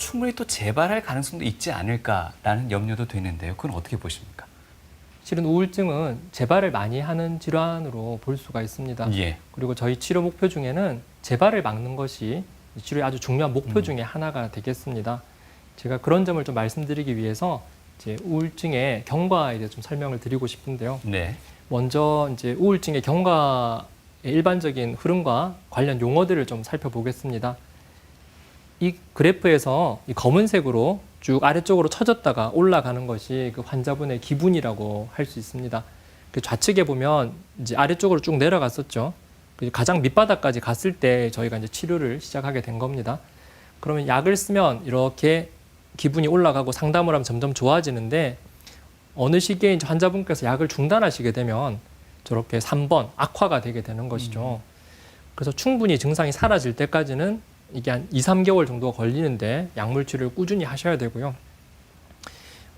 충분히 또 재발할 가능성도 있지 않을까라는 염려도 되는데요. 그건 어떻게 보십니까? 실은 우울증은 재발을 많이 하는 질환으로 볼 수가 있습니다. 예. 그리고 저희 치료 목표 중에는 재발을 막는 것이 치료의 아주 중요한 목표 중에 하나가 되겠습니다. 제가 그런 점을 좀 말씀드리기 위해서 이제 우울증의 경과에 대해 좀 설명을 드리고 싶은데요. 네. 먼저 이제 우울증의 경과의 일반적인 흐름과 관련 용어들을 좀 살펴보겠습니다. 이 그래프에서 이 검은색으로 쭉 아래쪽으로 처졌다가 올라가는 것이 그 환자분의 기분이라고 할 수 있습니다. 그 좌측에 보면 이제 아래쪽으로 쭉 내려갔었죠. 가장 밑바닥까지 갔을 때 저희가 이제 치료를 시작하게 된 겁니다. 그러면 약을 쓰면 이렇게 기분이 올라가고 상담을 하면 점점 좋아지는데 어느 시기에 이제 환자분께서 약을 중단하시게 되면 저렇게 3번 악화가 되게 되는 것이죠. 그래서 충분히 증상이 사라질 때까지는 이게 한 2, 3개월 정도가 걸리는데 약물 치료를 꾸준히 하셔야 되고요.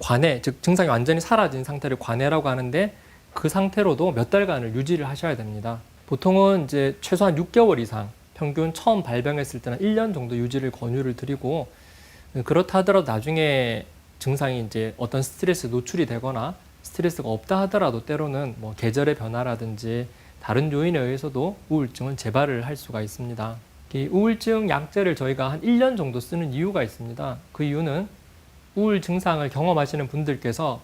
관해, 즉 증상이 완전히 사라진 상태를 관해라고 하는데 그 상태로도 몇 달간을 유지를 하셔야 됩니다. 보통은 이제 최소한 6개월 이상, 평균 처음 발병했을 때는 1년 정도 유지를 권유를 드리고 그렇다 하더라도 나중에 증상이 이제 어떤 스트레스에 노출이 되거나 스트레스가 없다 하더라도 때로는 뭐 계절의 변화라든지 다른 요인에 의해서도 우울증은 재발을 할 수가 있습니다. 이 우울증 약제를 저희가 한 1년 정도 쓰는 이유가 있습니다. 그 이유는 우울 증상을 경험하시는 분들께서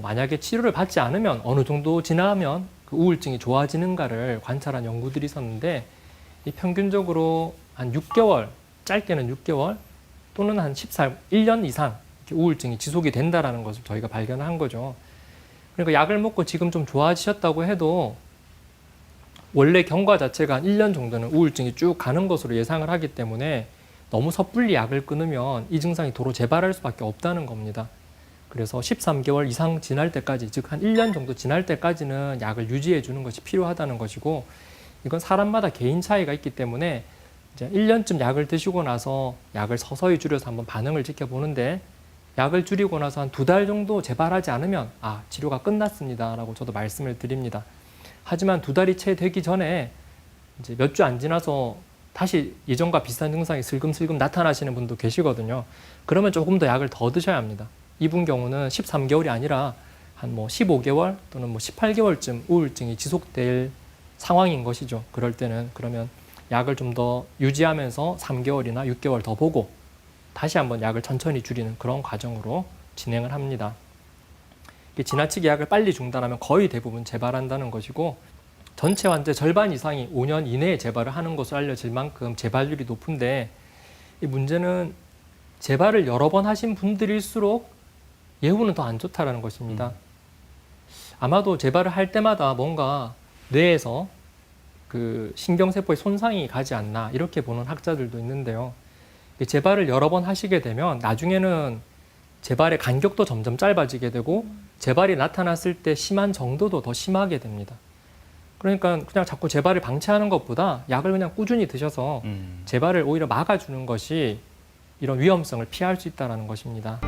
만약에 치료를 받지 않으면 어느 정도 지나면 그 우울증이 좋아지는가를 관찰한 연구들이 있었는데 이 평균적으로 한 6개월, 짧게는 6개월 또는 한 1년 이상 우울증이 지속이 된다는 것을 저희가 발견한 거죠. 그러니까 약을 먹고 지금 좀 좋아지셨다고 해도 원래 경과 자체가 한 1년 정도는 우울증이 쭉 가는 것으로 예상을 하기 때문에 너무 섣불리 약을 끊으면 이 증상이 도로 재발할 수밖에 없다는 겁니다. 그래서 13개월 이상 지날 때까지, 즉 한 1년 정도 지날 때까지는 약을 유지해 주는 것이 필요하다는 것이고 이건 사람마다 개인 차이가 있기 때문에 이제 1년쯤 약을 드시고 나서 약을 서서히 줄여서 한번 반응을 지켜보는데 약을 줄이고 나서 한 2달 정도 재발하지 않으면 치료가 끝났습니다라고 저도 말씀을 드립니다. 하지만 2달이 채 되기 전에 이제 몇 주 안 지나서 다시 예전과 비슷한 증상이 슬금슬금 나타나시는 분도 계시거든요. 그러면 조금 더 약을 더 드셔야 합니다. 이분 경우는 13개월이 아니라 한 15개월 또는 18개월쯤 우울증이 지속될 상황인 것이죠. 그럴 때는 그러면 약을 좀 더 유지하면서 3개월이나 6개월 더 보고 다시 한번 약을 천천히 줄이는 그런 과정으로 진행을 합니다. 지나치게 약을 빨리 중단하면 거의 대부분 재발한다는 것이고 전체 환자의 절반 이상이 5년 이내에 재발을 하는 것으로 알려질 만큼 재발률이 높은데 이 문제는 재발을 여러 번 하신 분들일수록 예후는 더 안 좋다는 것입니다. 아마도 재발을 할 때마다 뭔가 뇌에서 그 신경세포에 손상이 가지 않나 이렇게 보는 학자들도 있는데요. 재발을 여러 번 하시게 되면 나중에는 재발의 간격도 점점 짧아지게 되고 재발이 나타났을 때 심한 정도도 더 심하게 됩니다. 그러니까 그냥 자꾸 재발을 방치하는 것보다 약을 그냥 꾸준히 드셔서 재발을 오히려 막아주는 것이 이런 위험성을 피할 수 있다는 것입니다.